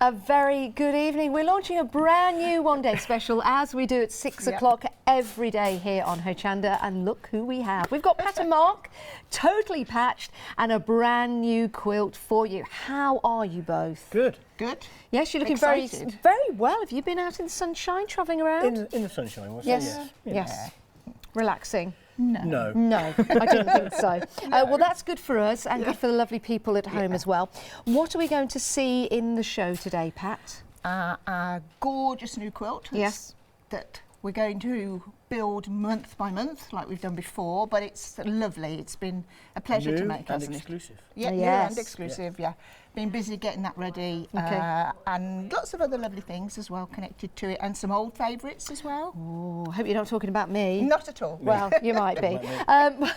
A very good evening. We're launching a brand new one-day special as we do at 6 o'clock every day here on Hochanda. And look who we have. We've got Pat and Mark, totally patched, and a brand new quilt for you. How are you both? Good. Good. Yes, you're looking very well. Have you been out in the sunshine, travelling around? In the sunshine, was yes. Yes. Yes. Relaxing. No. No, I didn't think so. Well, that's good for us and good for the lovely people at home as well. What are we going to see in the show today, Pat? A gorgeous new quilt. Yes. That we're going to build month by month, like we've done before, but it's lovely. It's been a pleasure to make, hasn't it? Exclusive. Yeah, new and exclusive, yeah. Been busy getting that ready, and lots of other lovely things as well connected to it, and some old favourites as well. Oh, I hope you're not talking about me. Not at all. Well, you might be. I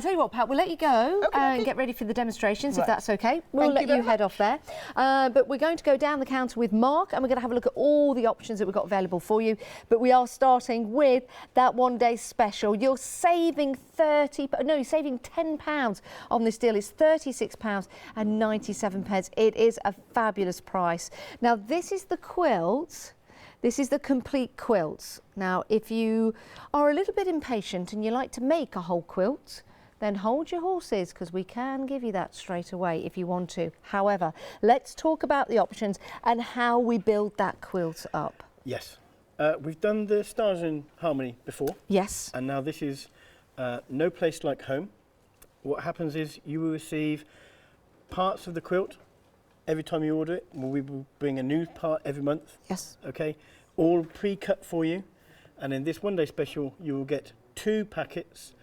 tell you what, Pat, we'll let you go and get ready for the demonstrations, if that's okay. We'll let you head off there. But we're going to go down the counter with Mark, and we're going to have a look at all the options that we've got available for you. But we are starting with that one-day special. You're saving you're saving £10 on this deal. It's £36.97. It is a fabulous price. Now, this is the quilt. This is the complete quilt. Now, if you are a little bit impatient and you like to make a whole quilt, then hold your horses, because we can give you that straight away if you want to. However, let's talk about the options and how we build that quilt up. Yes. We've done the Stars in Harmony before. Yes. And now this is No Place Like Home. What happens is you will receive parts of the quilt every time you order it. We will bring a new part every month. Yes. Okay. All pre-cut for you. And in this one-day special, you will get 3 packets,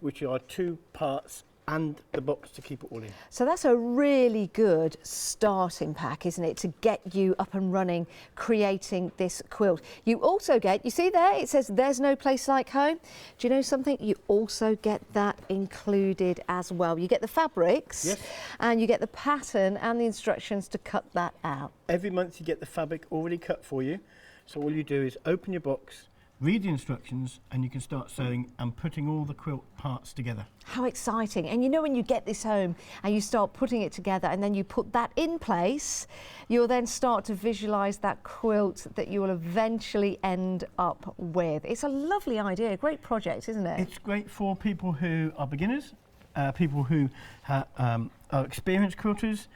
which are 2 parts and the box to keep it all in. So that's a really good starting pack, isn't it, to get you up and running creating this quilt. You also get, you see there, it says there's no place like home. Do you know something? You also get that included as well. You get the fabrics, and you get the pattern and the instructions to cut that out. Every month you get the fabric already cut for you. So all you do is open your box, read the instructions, and you can start sewing and putting all the quilt parts together. How exciting. And you know, when you get this home and you start putting it together and then you put that in place, you'll then start to visualise that quilt that you will eventually end up with. It's a lovely idea, a great project, isn't it? It's great for people who are beginners, people who are experienced quilters.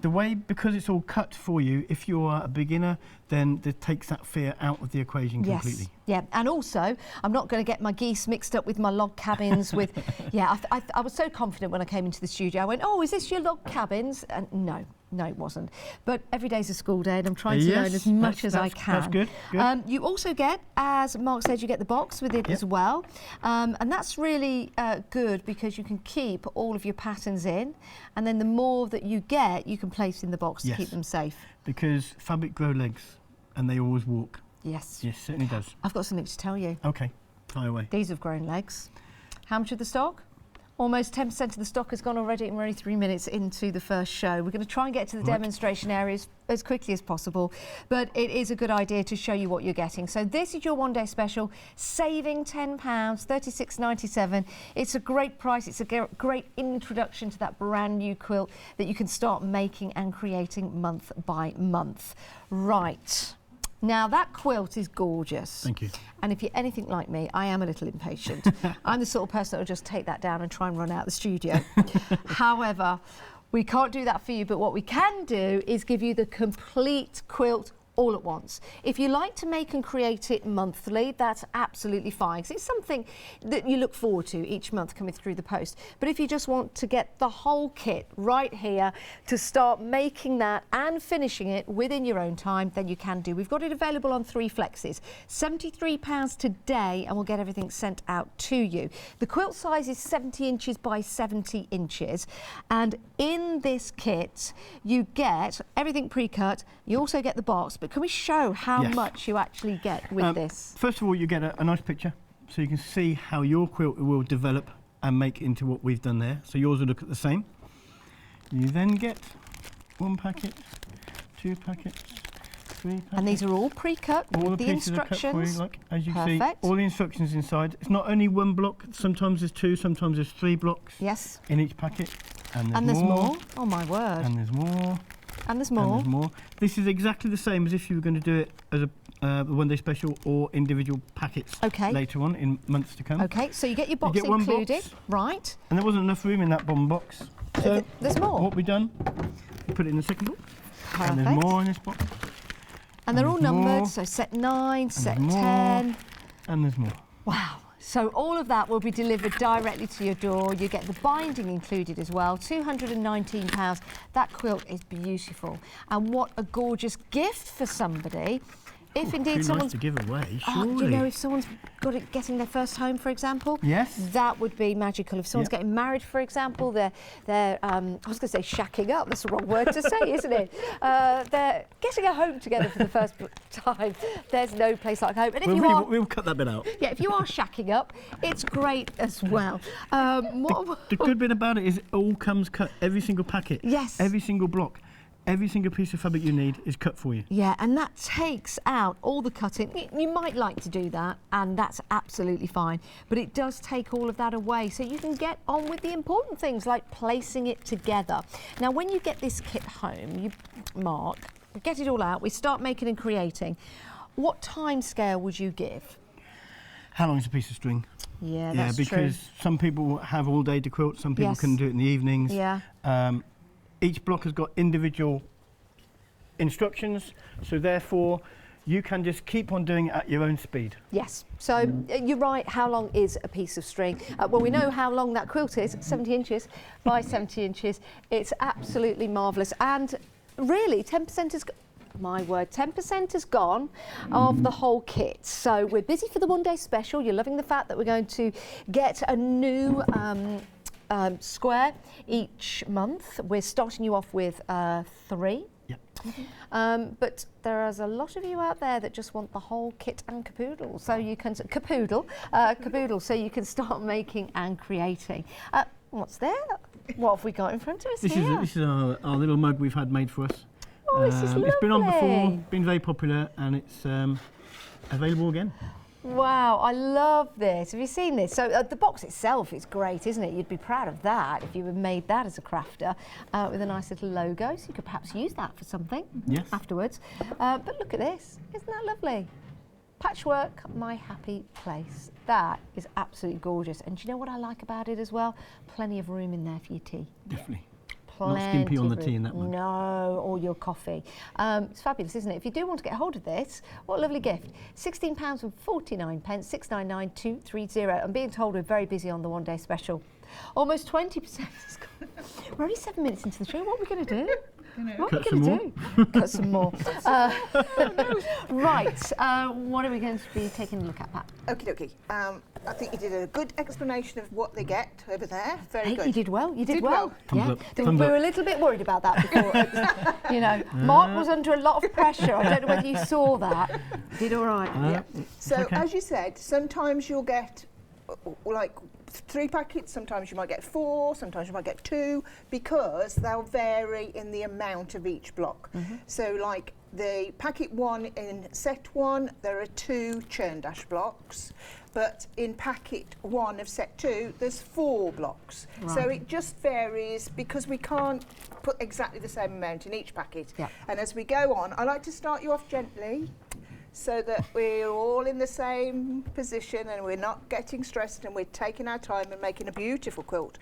The way, because it's all cut for you, if you're a beginner, then it takes that fear out of the equation completely. Yeah, and also, I'm not going to get my geese mixed up with my log cabins with, I was so confident when I came into the studio. I went, oh, is this your log cabins? And no, it wasn't. But every day's a school day and I'm trying to learn as much as I can. That's good. You also get, as Mark said, you get the box with it as well. And that's really good, because you can keep all of your patterns in, and then the more that you get, you can place in the box to keep them safe. Because fabric grow legs and they always walk. Yes. Yes, certainly does. I've got something to tell you. Okay, fire away. These have grown legs. How much of the stock? Almost 10% of the stock has gone already, and we're only 3 minutes into the first show. We're going to try and get to the demonstration areas as quickly as possible, but it is a good idea to show you what you're getting. So this is your one-day special, saving £10, $36.97. It's a great price. It's a great introduction to that brand new quilt that you can start making and creating month by month. Right. Now, that quilt is gorgeous. Thank you. And if you're anything like me, I am a little impatient. I'm the sort of person that will just take that down and try and run out the studio. However, we can't do that for you, but what we can do is give you the complete quilt all at once. If you like to make and create it monthly, that's absolutely fine, because it's something that you look forward to each month coming through the post. But if you just want to get the whole kit right here to start making that and finishing it within your own time, then you can do. We've got it available on 3 flexes, £73 today, and we'll get everything sent out to you. The quilt size is 70 inches by 70 inches, and in this kit you get everything pre-cut. You also get the box, but can we show how much you actually get with this? First of all, you get a nice picture, so you can see how your quilt will develop and make into what we've done there. So yours will look the same. You then get 1 packet, 2 packets, 3 packets. And these are all pre-cut with the instructions. Are cut for you, look, as you see, all the instructions inside. It's not only 1 block, sometimes there's 2, sometimes there's 3 blocks. Yes. In each packet. And there's more. Oh my word. And there's more. And there's And more. there's more. This is exactly the same as if you were going to do it as a one-day special or individual packets later on in months to come. Okay, so you get your box You get one included, box. right? And there wasn't enough room in that bottom box. So There's more. what we've done, we put it in the second box. Perfect. And there's more in this box. And they're all there's numbered, more. so set 9, set there's more. 10. And there's more. Wow. So all of that will be delivered directly to your door. You get the binding included as well, £219. That quilt is beautiful. And what a gorgeous gift for somebody. If indeed Too someone's nice to give away, Oh, surely. you know, if someone's getting their first home, for example, Yes. that would be magical. If someone's getting married, for example, they're I was going to say shacking up. That's the wrong word to say, isn't it? They're getting a home together for the first time. There's no place like home. And if We'll cut that bit out. yeah, if you are shacking up, it's great as well. The good bit about it is it all comes cut. Every single packet. Yes. Every single block. Every single piece of fabric you need is cut for you. Yeah, and that takes out all the cutting. You might like to do that, and that's absolutely fine, but it does take all of that away, so you can get on with the important things like placing it together. Now, when you get this kit home, you mark, get it all out, we start making and creating. What time scale would you give? How long is a piece of string? Yeah, that's true. because some people have all day to quilt, some people can do it in the evenings. Yeah. Each block has got individual instructions, so therefore you can just keep on doing it at your own speed. Yes, so you're right, how long is a piece of string? Well, we know how long that quilt is, 70 inches by 70 inches. It's absolutely marvellous, and really 10% is, my word, 10% has gone of the whole kit. So we're busy for the one day special. You're loving the fact that we're going to get a new square each month. We're starting you off with 3. Yep. But there is a lot of you out there that just want the whole kit and caboodle, so you can caboodle, so you can start making and creating. What's there? What have we got in front of us here? This is our little mug we've had made for us. Oh, this is lovely. It's been on before, been very popular, and it's available again. Wow, I love this. Have you seen this? So the box itself is great, isn't it? You'd be proud of that if you had made that as a crafter with a nice little logo. So you could perhaps use that for something afterwards. But look at this. Isn't that lovely? Patchwork, my happy place. That is absolutely gorgeous. And do you know what I like about it as well? Plenty of room in there for your tea. Definitely. Plenty Not skimpy on the of tea in room. that one. No, or your coffee. It's fabulous, isn't it? If you do want to get hold of this, what a lovely gift. £16.49, 699-230. I'm being told we're very busy on the one day special. Almost 20% has gone. We're only 7 minutes into the show. What are we going to do? What are we going to do? Cut some more. Right, what are we going to be taking a look at, Pat? Okie dokie. I think you did a good explanation of what they get over there. Very good. You did well. You did well. Thumbs up. We Thumbs were up. a little bit worried about that before. You know, Mark was under a lot of pressure. I don't know whether you saw that. You did all right. Yeah. So, okay. as you said, sometimes you'll get like 3 packets, sometimes you might get 4, sometimes you might get 2, because they'll vary in the amount of each block. So like the packet 1 in set 1, there are 2 churn dash blocks, but in packet 1 of set 2, there's 4 blocks. Right. So it just varies because we can't put exactly the same amount in each packet. Yeah. And as we go on, I like to start you off gently, so that we're all in the same position and we're not getting stressed and we're taking our time and making a beautiful quilt.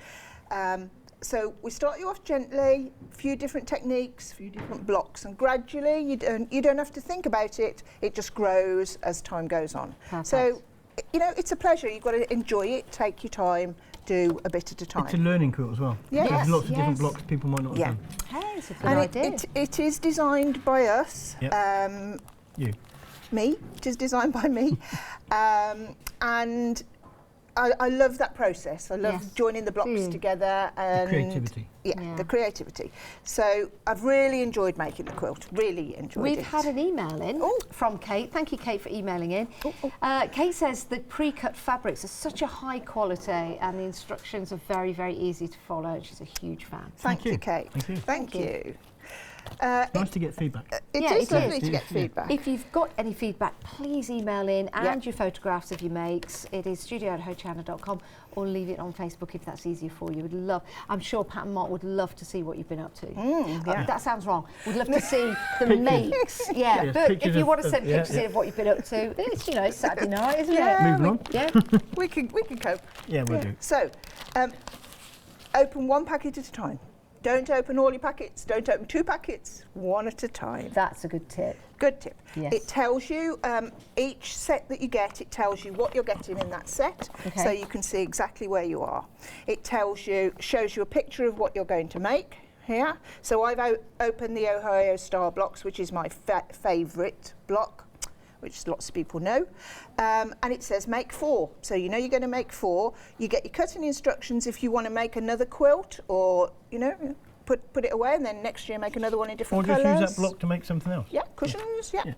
So we start you off gently, a few different techniques, a few different blocks, and gradually you don't have to think about it, it just grows as time goes on. Perfect. So, you know, it's a pleasure, you've got to enjoy it, take your time, do a bit at a time. It's a learning quilt as well. Yes. There's lots of different Yes. blocks people might not have done. Hey, it's a good And idea. it is designed by us. Yep. You. Me, it is designed by me, and I love that process. I love Yes. joining the blocks together and Creativity. Yeah, the creativity. So I've really enjoyed making the quilt. Really enjoyed it. We've had an email in from Kate. Thank you, Kate, for emailing in. Kate says the pre-cut fabrics are such a high quality and the instructions are very, very easy to follow. She's a huge fan. Thank you, Kate. Thank you. Thank you. Nice to get feedback. It Yeah, is it lovely is. to get feedback. If you've got any feedback, please email in and Yep. your photographs of your makes. It is studio@hochana.com, or leave it on Facebook if that's easier for you. I'm sure Pat and Mark would love to see what you've been up to. Yeah. That sounds wrong. We'd love to see the makes. Yeah, Yes, but pictures if you of- want to of- send yeah, pictures in of what you've been up to, it's, it's Saturday night, isn't Yeah. it? Moving on. Yeah. We can cope. Yeah, we'll do. So, open one packet at a time. Don't open all your packets. Don't open 2 packets, one at a time. That's a good tip. Good tip. Yes. It tells you each set that you get, it tells you what you're getting in that set, Okay. so you can see exactly where you are. It shows you a picture of what you're going to make here. So I've opened the Ohio Star blocks, which is my favourite block, which lots of people know, and it says make 4. So you know you're going to make 4. You get your cutting instructions if you want to make another quilt, or put it away, and then next year make another one in Or different just colours. use that block to make something else. Yeah, cushions, yeah. Yeah.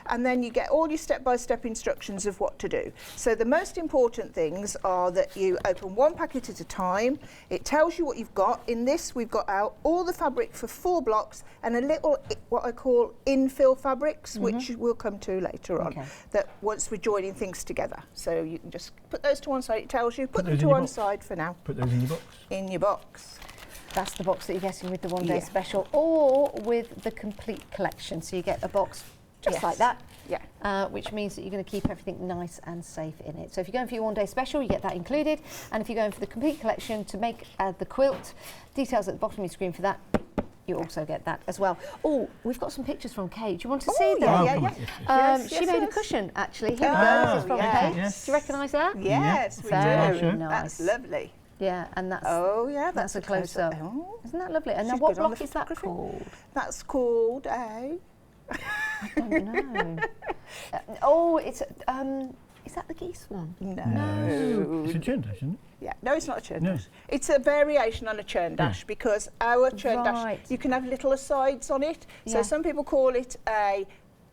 And then you get all your step-by-step instructions of what to do. So the most important things are that you open one packet at a time. It tells you what you've got. In this, we've got out all the fabric for 4 blocks and a little, what I call infill fabrics, which we'll come to later on, Okay. that once we're joining things together. So you can just put those to one side. It tells you, put them those to in your one box. side for now, Put those in your box. in your box. That's the box that you're getting with the one-day Yeah. special, or with the complete collection. So you get a box just Yes. like that, Yeah. which means that you're going to keep everything nice and safe in it. So if you're going for your one-day special, you get that included. And if you're going for the complete collection to make the quilt, details at the bottom of your screen for that, you also get that as well. Oh, we've got some pictures from Kate. Do you want to see Oh, yeah, them? yeah, come yeah. on, yes, She Yes, made a yes. cushion, actually. Here we Oh, go. This is from yes. Kate. Yes. Do you recognise that? Yes, we Very do. nice. That's lovely. Yeah, and that's Oh, yeah, that's a close-up. close-up. Oh, Isn't that lovely? And now She's what good on block the is that photography. called? that's called a... I don't know. Oh, it's is that the Geese one? No. It's a churn dash, isn't it? Yeah, no, it's not a churn No. dash. It's a variation on a churn dash because our churn Right. dash, you can have little asides on it. So Yeah. some people call it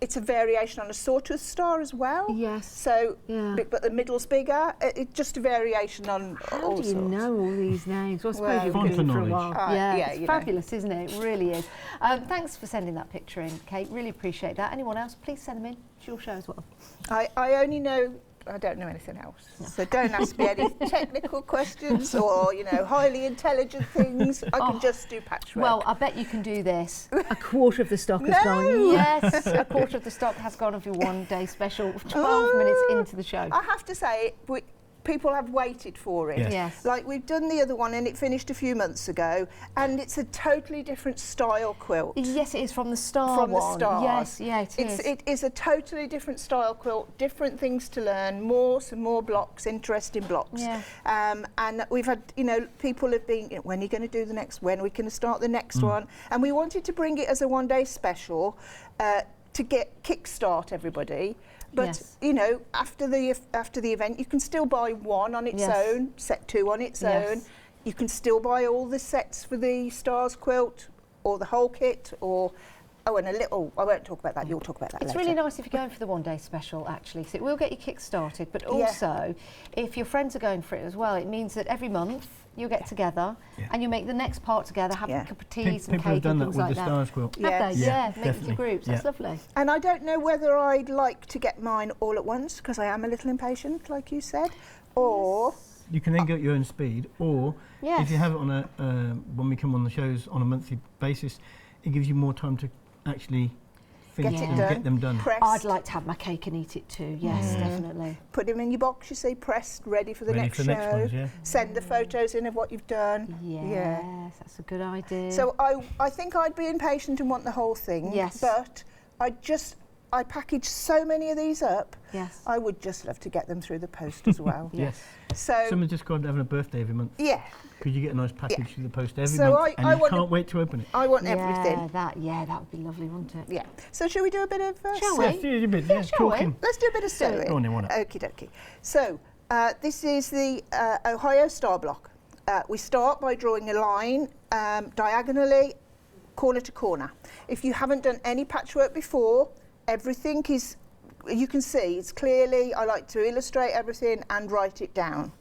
it's a variation on a sawtooth star as well. Yes. So, Yeah. but the middle's bigger. It's just a variation on How all do you sorts. know all these names? Well, I suppose Well, you've Fun been for doing it for a knowledge. while. Yeah, it's you know. fabulous, isn't it? It really is. Thanks for sending that picture in, Kate. Really appreciate that. Anyone else, please send them in. It's your show as well. I only know, I don't know anything else. So don't ask me any technical questions or, highly intelligent things. I can just do patchwork. Well, I bet you can do this. A quarter of the stock has No. gone. Yes, a quarter of the stock has gone of your one-day special. 12 minutes into the show. I have to say, people have waited for it. Yes. Yes. Like we've done the other one and it finished a few months ago, and it's a totally different style quilt. Yes, it is from the Star From the one. Stars. Yes, yeah, it is. It is a totally different style quilt, different things to learn, some more blocks, interesting blocks. Yeah. And we've had, people have been, when are you going to do the next, when are we going to start the next one? And we wanted to bring it as a one-day special to kickstart everybody. But Yes. after the event, you can still buy one on its Yes. own, set 2 on its Yes. own. You can still buy all the sets for the Stars quilt, or the whole kit, or and a little. I won't talk about that. You'll talk about that It's later. really nice if you're going for the one-day special, actually. So it will get you kick-started, but Yeah. also, if your friends are going for it as well, it means that every month you'll get together Yeah. and you make the next part together, have Yeah. a cup of teas and People have cake done and that things with like the that. Stars quilt. Yes. Have they? Yeah, Yeah, make it into definitely. groups. That's Yeah. lovely. And I don't know whether I'd like to get mine all at once because I am a little impatient, like you said, or You can then go at your own speed, or Yes. if you have it on when we come on the shows on a monthly basis, it gives you more time to actually finish Get it and done. get them done. pressed. I'd like to have my cake and eat it too. Yes, definitely. Put them in your box, you see, pressed, ready for the Ready next for the show. next ones, yeah. Send the photos in of what you've done. Yes, that's a good idea. So I think I'd be impatient and want the whole thing. Yes. But I package so many of these up. yes. I would just love to get them through the post as well. Yes. So Someone's just got having a birthday every month yeah, because you get a nice package through the post every So month, and I you want can't wait to open it. I want Yeah, everything. that would be lovely, wouldn't it? Yeah. So shall we do a bit of? Shall Yes, we? yeah, a bit, yeah, shall we? talking. Let's do a bit of sewing. Go on then, why not? Okie dokie. So this is the Ohio Star block. We start by drawing a line diagonally, corner to corner. If you haven't done any patchwork before, everything is you can see it's clearly, I like to illustrate everything and write it down.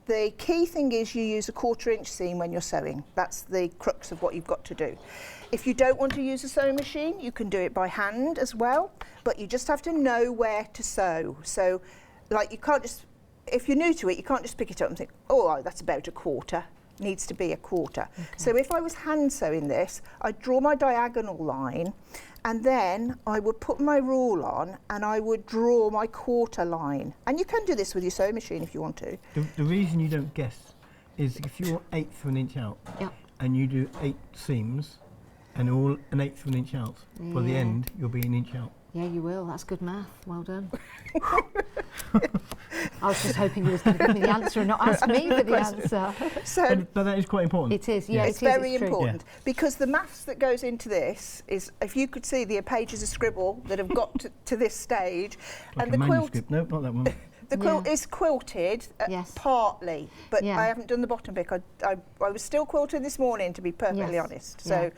The key thing is you use a 1/4 inch seam when you're sewing. That's the crux of what you've got to do. If you don't want to use a sewing machine, you can do it by hand as well, but you just have to know where to sew. So, like, you can't just, if you're new to it, you can't just pick it up and think, oh, that's about a 1/4. Needs to be a 1/4. Okay. So if I was hand sewing this, I'd draw my diagonal line, and then I would put my rule on and I would draw my 1/4 line. And you can do this with your sewing machine if you want to. The reason you don't guess is if you're 1/8 of an inch out and you do 8 seams and all an 1/8 of an inch out, by the end you'll be an inch out. Yeah, you will. That's good math. Well done. I was just hoping you was going to give me the answer and not ask me for the answer. So, but that is quite important. It is, yeah, it's very important because the maths that goes into this is, if you could see the pages of scribble that have got to this stage, like and a the manuscript. quilt. No, not that one. The quilt is quilted partly, but I haven't done the bottom bit. I was still quilting this morning, to be perfectly honest. So.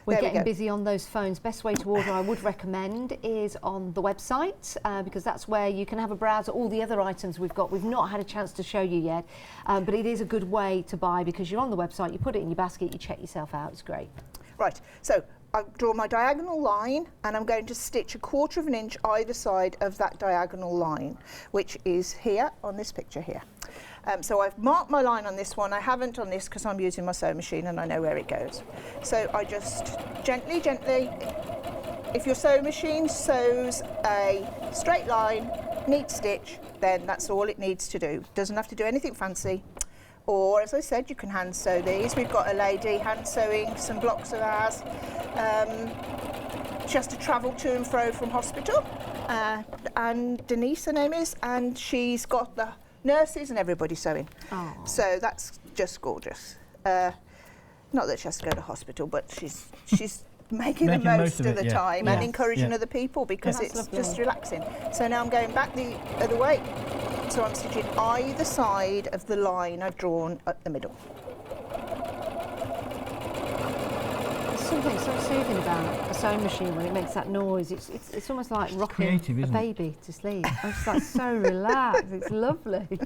We're getting busy on those phones. Best way to order, I would recommend, is on the website because that's where you can have a browse at all the other items we've got. We've not had a chance to show you yet, but it is a good way to buy because you're on the website, you put it in your basket, you check yourself out. It's great. Right, so I draw my diagonal line and I'm going to stitch a 1/4 of an inch either side of that diagonal line, which is here on this picture here. So I've marked my line on this one. I haven't on this because I'm using my sewing machine and I know where it goes. So I just gently, if your sewing machine sews a straight line, neat stitch, then that's all it needs to do. Doesn't have to do anything fancy. Or, as I said, you can hand sew these. We've got a lady hand sewing some blocks of ours. She has to travel to and fro from hospital. And Denise, her name is, and she's got the nurses and everybody sewing. Oh. So that's just gorgeous. Not that she has to go to hospital, but she's making the most of the time and encouraging other people because it's just relaxing. So now I'm going back the other way. So I'm stitching either side of the line I've drawn at the middle. There's something so soothing about a sewing machine when it makes that noise. It's almost like rocking a baby to sleep. I'm just like so relaxed. It's lovely.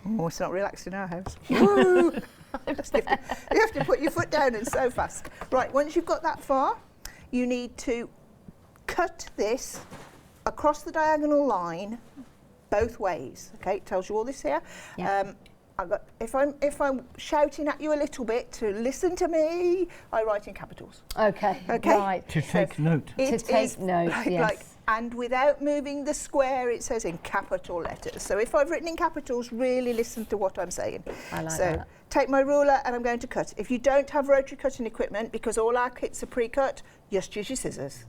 Oh, it's not relaxed in our house. You have to put your foot down and sew fast. Right, once you've got that far, you need to cut this across the diagonal line both ways. Okay, it tells you all this here. Yeah. If I'm shouting at you a little bit to listen to me, I write in capitals. Okay. Right. To take note. To take note, yes. And without moving the square, it says in capital letters. So if I've written in capitals, really listen to what I'm saying. I like so that. Take my ruler and I'm going to cut. If you don't have rotary cutting equipment, because all our kits are pre-cut, just use your scissors.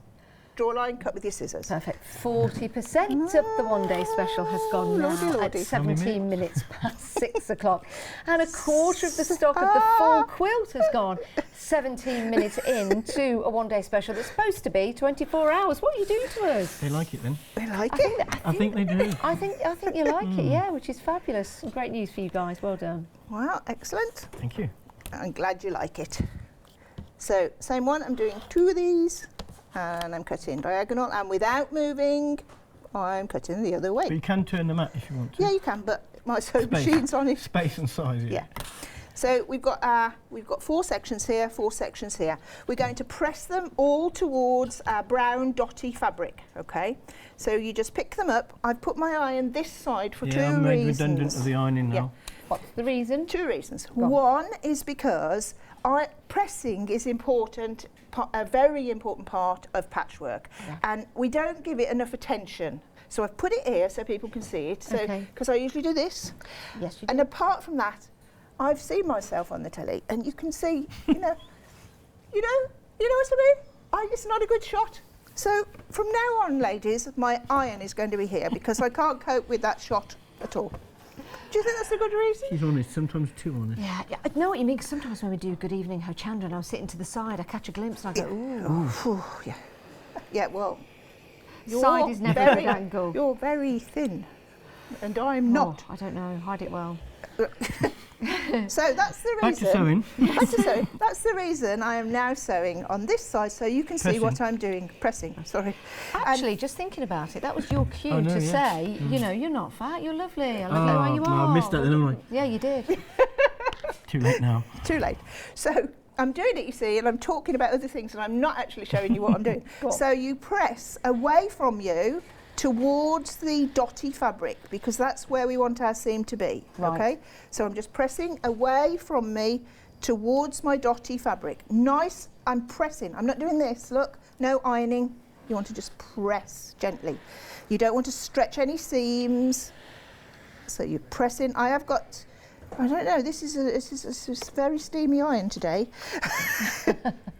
Draw a line, cut with your scissors. Perfect. 40% of the one-day special has gone now at 17 minutes past 6 o'clock. And a quarter of the stock of the full quilt has gone 17 minutes into a one-day special that's supposed to be 24 hours. What are you doing to us? They like it then. They like it? I think they do. I think you like it, yeah, which is fabulous. Great news for you guys. Well done. Well, excellent. Thank you. I'm glad you like it. So, same one, I'm doing 2 of these. And I'm cutting diagonal, and without moving, I'm cutting the other way. But you can turn them out if you want to. Yeah, you can, but my sewing machine's on it. Space and size, yeah. So we've got 4 sections here, 4 sections here. We're going to press them all towards our brown dotty fabric, okay? So you just pick them up. I've put my iron this side for 2 reasons. I'm made redundant of the ironing now. What's the reason? 2 reasons. One is because pressing is important, a very important part of patchwork, and we don't give it enough attention. So I've put it here so people can see it. So because I usually do this. Yes, you do. And apart from that, I've seen myself on the telly, and you can see, you know what I mean? It's not a good shot. So from now on, ladies, my iron is going to be here because I can't cope with that shot at all. Do you think that's a good reason? She's honest, sometimes too honest. Yeah, I know what you mean, 'cause sometimes when we do Good Evening Ho Chandra and I'm sitting to the side, I catch a glimpse and I go, ooh. Yeah, well, side is never a good angle. You're very thin, and I'm not. I don't know, hide it well. So that's the reason. Back to sewing. Back to sewing. That's the reason I am now sewing on this side, so you can see what I'm doing. Pressing. Sorry. Actually, just thinking about it, that was your cue Oh, no, to yeah. say, you know, you're not fat, you're lovely. I love the way you no, are. I missed that then, haven't Yeah, you did. Too late now. Too late. So I'm doing it, you see, and I'm talking about other things, and I'm not actually showing you what I'm doing. Go on. So you press away from you towards the dotty fabric, because that's where we want our seam to be. Right. Okay. So I'm just pressing away from me towards my dotty fabric. Nice. I'm pressing. I'm not doing this. Look. No ironing. You want to just press gently. You don't want to stretch any seams. So you're pressing. I have got. I don't know. This is a very steamy iron today.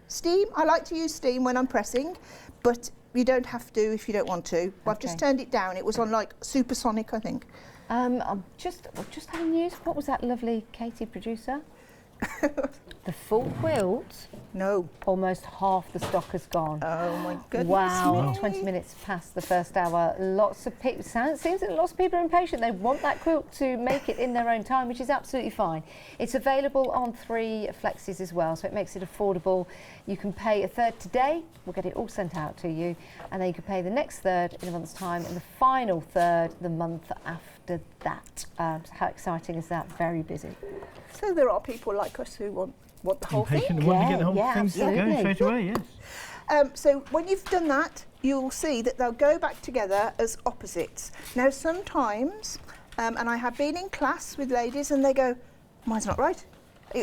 Steam. I like to use steam when I'm pressing, but you don't have to if you don't want to. Well, I've just turned it down. It was on like supersonic, I think. I'm just having news. What was that lovely Katie producer? The full quilt, No. almost half the stock has gone. Oh my goodness. Wow, me. 20 minutes past the first hour. Lots of people, seems that lots of people are impatient. They want that quilt to make it in their own time, which is absolutely fine. It's available on 3 flexis as well, so it makes it affordable. You can pay a third today, we'll get it all sent out to you, and then you can pay the next third in a month's time, and the final third the month after that. So how exciting is that? Very busy. So there are people like us who want the whole thing. Impatient, want to get the whole Yeah, thing absolutely. going straight away, yes. So when you've done that, you'll see that they'll go back together as opposites. Now sometimes, and I have been in class with ladies and they go, mine's not right,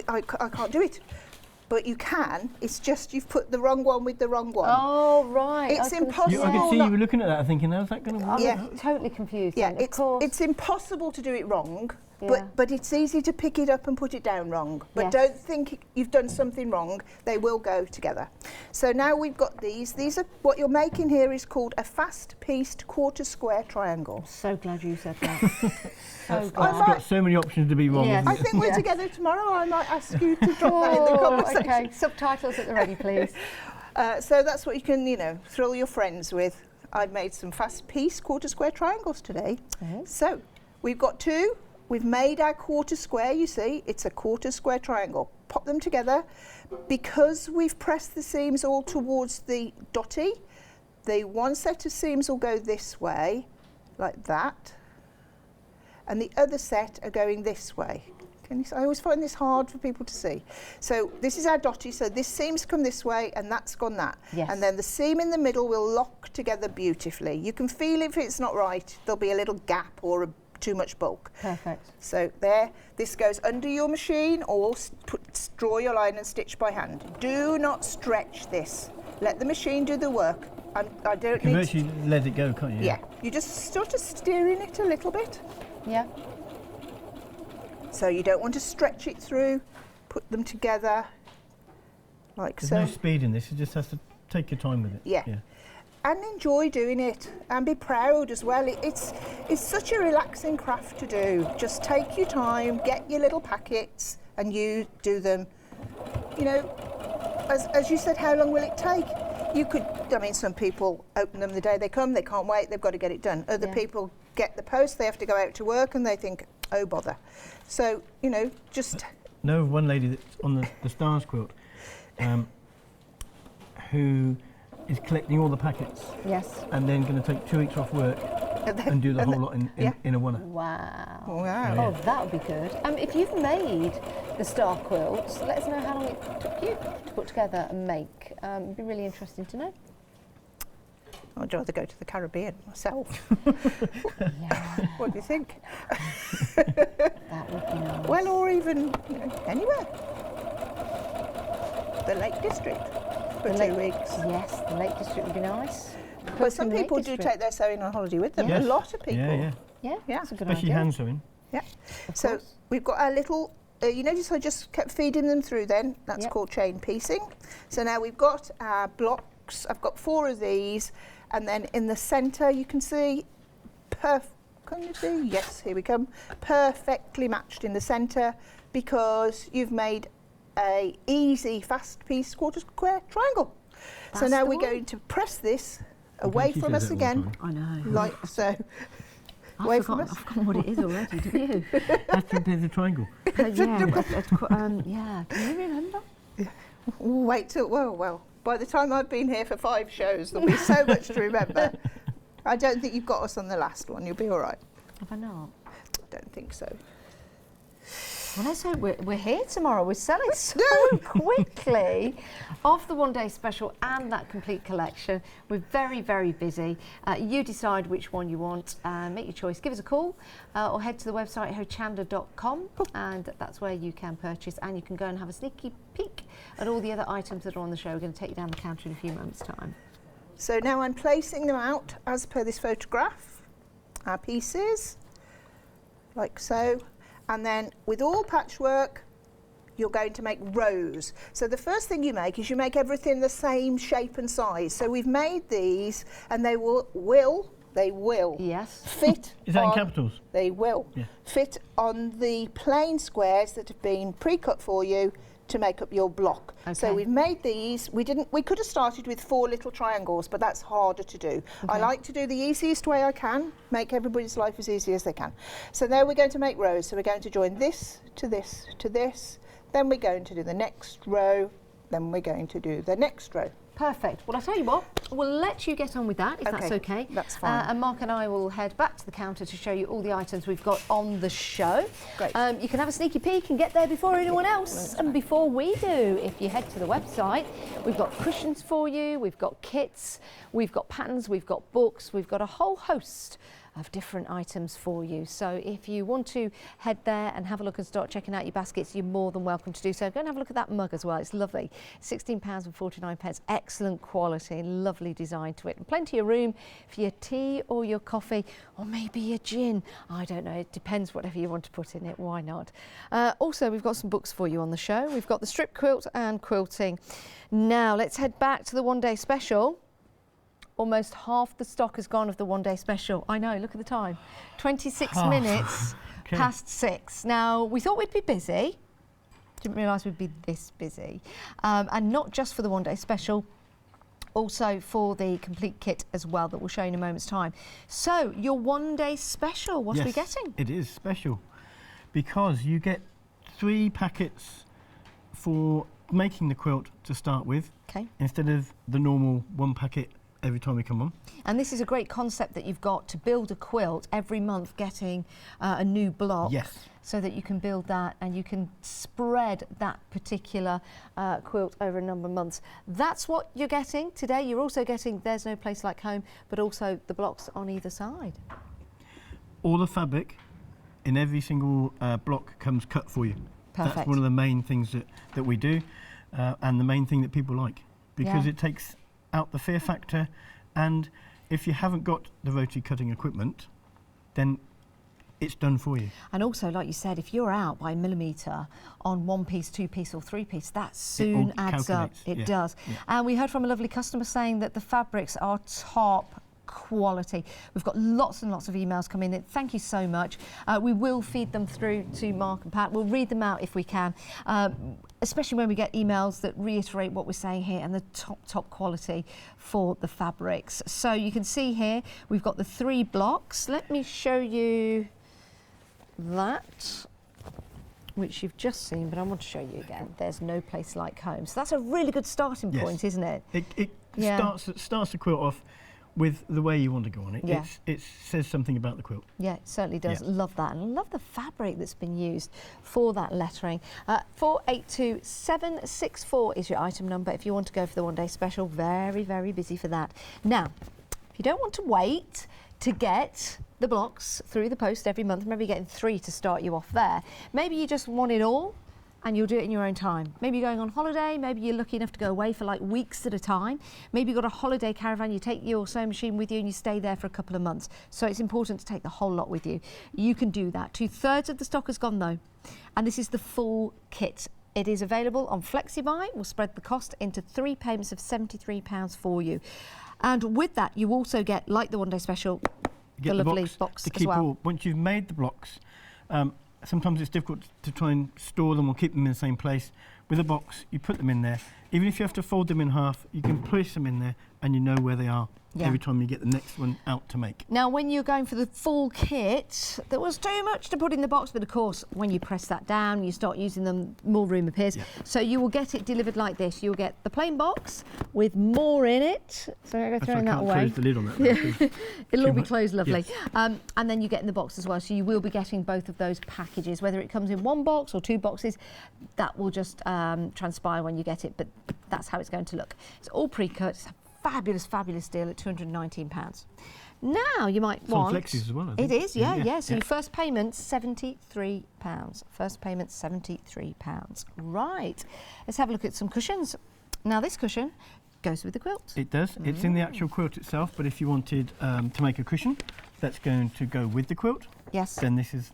I can't do it. But you can, it's just you've put the wrong one with the wrong one. Oh, right. It's I was gonna impossible. I could see not- you were looking at that thinking, how's that going to work? I Yeah. was totally confused. Yeah, then, of course. it's impossible to do it wrong, Yeah. but it's easy to pick it up and put it down wrong. But Yes. don't think you've done something wrong, they will go together. So now we've got these. These are what you're making here is called a fast-pieced quarter square triangle. so glad you said that. so It's glad. got so many options to be wrong, Yes. hasn't I it? think we're Yeah. together tomorrow. I might ask you to drop that in the conversation. Okay, subtitles at the ready, please. So that's what you can, thrill your friends with. I've made some fast-pieced quarter square triangles today. Mhm. So we've got 2. We've made our quarter square, you see, it's a quarter square triangle. Pop them together. Because we've pressed the seams all towards the dotty, the one set of seams will go this way, like that, and the other set are going this way. Can you see? I always find this hard for people to see. So this is our dotty, so this seam's come this way and that's gone that. Yes. And then the seam in the middle will lock together beautifully. You can feel if it's not right, there'll be a little gap or too much bulk. Perfect. So there, this goes under your machine or draw your line and stitch by hand. Do not stretch this. Let the machine do the work. I don't You can need virtually let it go, can't you? yeah, you just sort of steering it a little bit. Yeah. So you don't want to stretch it through. Put them together like There's so. no speed in this, you just have to take your time with it. Yeah. And enjoy doing it and be proud as well. It's such a relaxing craft to do. Just take your time, get your little packets and you do them. As you said, how long will it take? You could, some people open them the day they come, they can't wait, they've got to get it done. Other Yeah. people get the post, they have to go out to work and they think, oh bother. So, just... know of one lady that's on the Stars quilt who is collecting all the packets Yes. and then going to take 2 weeks off work and do the whole lot in a one. Wow. Wow. Oh, that would be good. If you've made the star quilts, let us know how long it took you to put together and make. It'd be really interesting to know. I'd rather go to the Caribbean myself. Yeah, What do you think? that would be nice. Well, or even anywhere. The Lake District for The 2 Lake- weeks. Yes, the Lake District would be nice. But some Quilting people Lake do District. take their sewing on holiday with them. Yes. A lot of people. Yeah. Yeah, Yeah. that's a good Especially idea. hand sewing. Of So course. we've got our little, you notice I just kept feeding them through then. That's Yep. called chain piecing. So now we've got our blocks. I've got 4 of these. And then in the centre you can see, can you see? Yes, here we come. Perfectly matched in the centre because you've made a easy fast piece quarter square triangle. So That's now the we're one. going to press this Okay, away she from says us it all the again, time. I know. like so. away from us. I've forgotten what it is already, didn't you? There's a triangle. Yeah. Can you remember? Wait till, well, by the time I've been here for 5 shows, there'll be so much to remember. I don't think you've got us on the last one. You'll be all right. Have I not? Don't think so. Well, let's hope we're here tomorrow. We're selling so quickly of the one-day special and that complete collection. We're very, very busy. You decide which one you want. Make your choice. Give us a call or head to the website hochanda.com, and that's where you can purchase, and you can go and have a sneaky peek at all the other items that are on the show. We're going to take you down the counter in a few moments' time. So now I'm placing them out as per this photograph. Our pieces, like so. And then with all patchwork, you're going to make rows. So the first thing you make is you make everything the same shape and size. So we've made these, and they will Yes. fit. Is that in capitals? They will fit on the plain squares that have been pre-cut for you to make up your block. Okay. So we've made these. We could have started with 4 little triangles, but that's harder to do. Okay. I like to do the easiest way I can, make everybody's life as easy as they can. So now we're going to make rows. So we're going to join this to this to this, then we're going to do the next row, then we're going to do the next row. Perfect. Well, I'll tell you what, we'll let you get on with that, if that's okay. That's fine. And Mark and I will head back to the counter to show you all the items we've got on the show. Great. You can have a sneaky peek and get there before anyone else. And before we do, if you head to the website, we've got cushions for you, we've got kits, we've got patterns, we've got books, we've got a whole host of different items for you. So if you want to head there and have a look and start checking out your baskets, you're more than welcome to do so. Go and have a look at that mug as well. It's lovely. £16.49. Excellent quality, lovely design to it. And plenty of room for your tea or your coffee, or maybe your gin. I don't know, it depends whatever you want to put in it, why not? Also, we've got some books for you on the show. We've got the strip quilt and quilting. Now let's head back to the one-day special. Almost half the stock has gone of the one-day special. I know, look at the time. 26 minutes past 6. Now, we thought we'd be busy. Didn't realise we'd be this busy. And not just for the one-day special, also for the complete kit as well, that we'll show you in a moment's time. So, your one-day special, what are we getting? It is special because you get 3 packets for making the quilt to start with, instead of the normal 1 packet every time we come on. And this is a great concept that you've got to build a quilt every month, getting a new block. Yes. So that you can build that and you can spread that particular quilt over a number of months. That's what you're getting today. You're also getting There's No Place Like Home, but also the blocks on either side. All the fabric in every single block comes cut for you. Perfect. That's one of the main things that we do, and the main thing that people like, because it takes out the fear factor, and if you haven't got the rotary cutting equipment, then it's done for you. And also, like you said, if you're out by a millimetre on 1 piece, 2 piece or 3 piece, that soon adds up. It does. Yeah. And we heard from a lovely customer saying that the fabrics are top quality. We've got lots and lots of emails coming in. Thank you so much. We will feed them through to Mark and Pat. We'll read them out if we can, especially when we get emails that reiterate what we're saying here and the top quality for the fabrics. So you can see here we've got the 3 blocks. Let me show you that, which you've just seen, but I want to show you again. There's No Place Like Home. So that's a really good starting point, isn't it? It starts the quilt off with the way you want to go on it. Yeah. It says something about the quilt. Yeah, it certainly does. Yeah. Love that. And love the fabric that's been used for that lettering. 482764 is your item number if you want to go for the one-day special. Very, very busy for that. Now, if you don't want to wait to get the blocks through the post every month, maybe you're getting 3 to start you off there. Maybe you just want it all, and you'll do it in your own time. Maybe you're going on holiday, maybe you're lucky enough to go away for like weeks at a time. Maybe you've got a holiday caravan, you take your sewing machine with you and you stay there for a couple of months. So it's important to take the whole lot with you. You can do that. 2/3 of the stock has gone though, and this is the full kit. It is available on FlexiBuy. We'll spread the cost into 3 payments of £73 for you. And with that, you also get, like the one-day special, the lovely box to as keep well. all. Once you've made the blocks, sometimes it's difficult to try and store them or keep them in the same place. With a box, you put them in there, Even if you have to fold them in half, you can place them in there and you know where they are every time you get the next one out to make. Now, when you're going for the full kit, there was too much to put in the box, but of course, when you press that down, you start using them, more room appears. Yeah. So you will get it delivered like this. You'll get the plain box with more in it. So I'm throwing that away. Close the lid on that. Now, It'll all be closed lovely. Yes. And then you get in the box as well. So you will be getting both of those packages, whether it comes in one box or two boxes, that will just transpire when you get it, but that's how it's going to look. It's all pre-cut. It's a fabulous, fabulous deal at £219. Now you might want... It's on Flexis as well, I think. It is, yeah. So your first payment, £73. First payment, £73. Right. Let's have a look at some cushions. Now this cushion goes with the quilt. It does. It's in the actual quilt itself, but if you wanted to make a cushion that's going to go with the quilt, Yes. then this is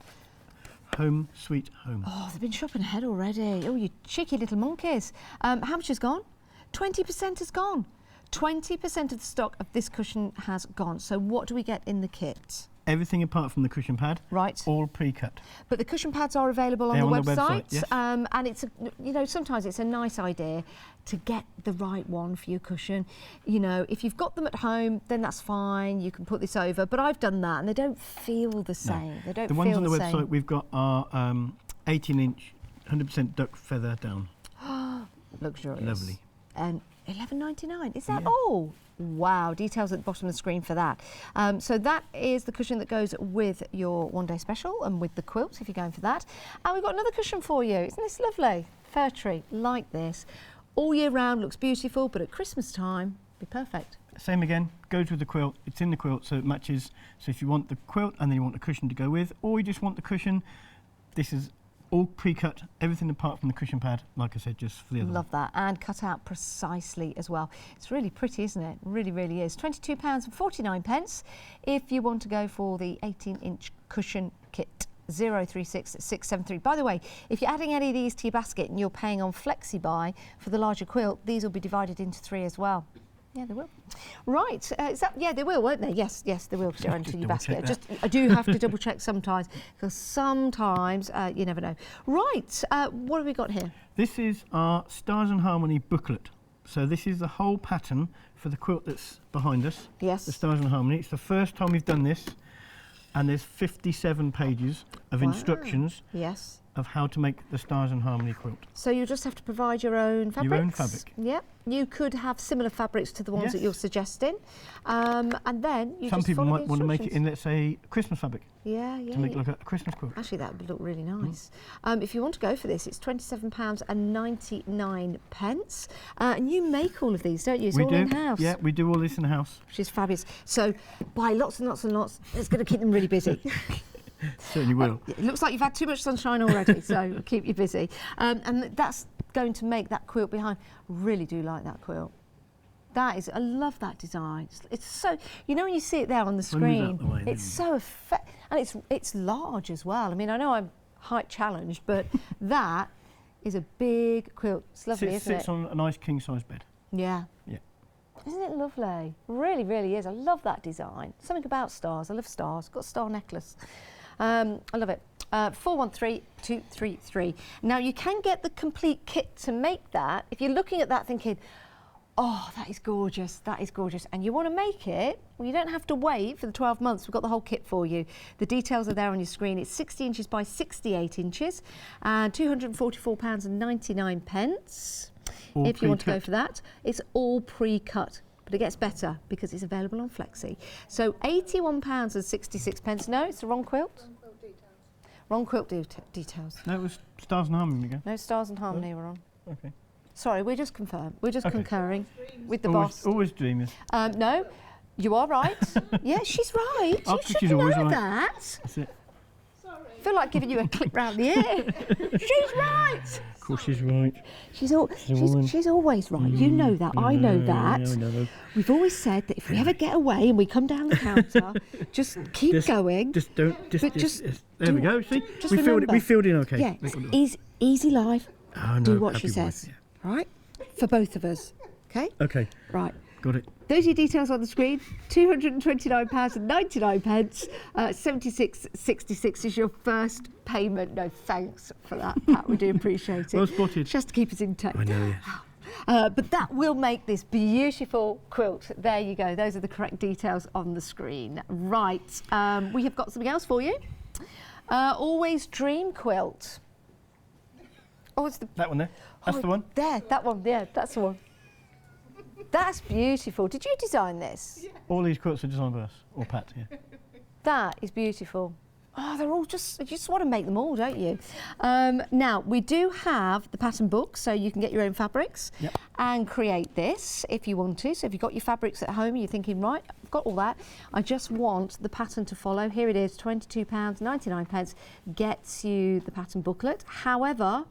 home sweet home. Oh, they've been shopping ahead already. Oh, you cheeky little monkeys. How much has gone? 20% has gone. 20% of the stock of this cushion has gone. So what do we get in the kit? Everything apart from the cushion pad, Right. all pre-cut. But the cushion pads are available on They're the on the website. website, yes. And it's, sometimes it's a nice idea to get the right one for your cushion. You know, if you've got them at home, then that's fine. You can put this over. But I've done that and they don't feel the same. They don't The feel ones on the same. website we've got are 18-inch, 100% duck feather down. Luxurious. Lovely. And £11.99. Is that Yeah. all? Wow, details at the bottom of the screen for that. So that is the cushion that goes with your one-day special and with the quilt if you're going for that. And we've got another cushion for you. Isn't this lovely? Fir tree, like this. All year round, looks beautiful, but at Christmas time, be perfect. Same again, goes with the quilt. It's in the quilt, so it matches. So if you want the quilt and then you want the cushion to go with, or you just want the cushion, this is all pre-cut, everything apart from the cushion pad, like I said, just for the other Love that, and cut out precisely as well. It's really pretty, isn't it? Really, really is. £22.49 if you want to go for the 18-inch cushion kit. 036673. By the way, if you're adding any of these to your basket and you're paying on Flexi Buy for the larger quilt, these will be divided into 3 as well. Yeah, they will. Right, yeah, they will, won't they? Yes, they will, because you're into your basket. I do have to double check sometimes, because sometimes you never know. Right, what have we got here? This is our Stars and Harmony booklet. So this is the whole pattern for the quilt that's behind us. Yes. The Stars and Harmony. It's the first time we've done this, and there's 57 pages of instructions Yes. of how to make the Stars and Harmony quilt. So you just have to provide your own fabrics? Your own fabric. Yep. You could have similar fabrics to the ones that Yes. you're suggesting. And then you Some just people follow might the want to make it in, instructions. let's say, Christmas fabric Yeah. to make it like a Christmas quilt. Actually, that would look really nice. If you want to go for this, it's £27.99. And you make all of these, don't you? It's We all do. in-house. Yeah, we do all this in the house. Which is fabulous. So buy lots and lots and lots. It's going to keep them really busy. Certainly will. It looks like you've had too much sunshine already, so keep you busy. And that's going to make that quilt behind. Really do like that quilt. I love that design. It's so, when you see it there on the Smooth out screen, the way, it's so and it's large as well. I mean, I know I'm height challenged, but that is a big quilt. It's lovely, isn't it? Sits on a nice king-size bed. Yeah. Yeah. Isn't it lovely? Really, really is. I love that design. Something about stars. I love stars. Got a star necklace. I love it. 413233. Now you can get the complete kit to make that. If you're looking at that thinking, oh, that is gorgeous, and you want to make it, well, you don't have to wait for the 12 months. We've got the whole kit for you. The details are there on your screen. It's 60 inches by 68 inches and £244.99. All if you want to go pre-cut. for that. It's all pre-cut. But it gets better because it's available on Flexi. So £81.66. No, it's the wrong quilt. Wrong quilt details. No, it was Stars and Harmony again. No Stars and Harmony were on. Okay. Sorry, we're just concurring with the Always, boss. always dreamers. No, you are right. Yeah, she's right. Oh, You she's should always know right. that. That's it. I feel like giving you a clip round the ear. She's right. Of course she's right. She's always right. You know that. I know that. I know. We've always said that if we ever get away and we come down the counter, just keep going. Just don't. But There we go. See, just we filled it. remember. We filled in okay. Yeah, it's easy life. Oh, no, Do what she happy says. wife, Right? For both of us. Okay? yeah. Okay, Right. got it. Those are your details on the screen. £229.99. 76.66 is your first payment. No, thanks for that, Pat. We do appreciate it. Well spotted. Just to keep us in touch. I know. Yes. But that will make this beautiful quilt. There you go. Those are the correct details on the screen. Right, we have got something else for you. Always Dream Quilt. Oh, it's the... That one there? That's the one? There, that one, yeah, that's the one. That's beautiful. Did you design this? Yeah. All these quilts are designed by us, or Pat, yeah. That is beautiful. Oh, they're all just, you just want to make them all, don't you? Now, we do have the pattern book, so you can get your own fabrics and create this if you want to. So if you've got your fabrics at home, you're thinking, right, I've got all that. I just want the pattern to follow. Here it is, £22.99 gets you the pattern booklet. However,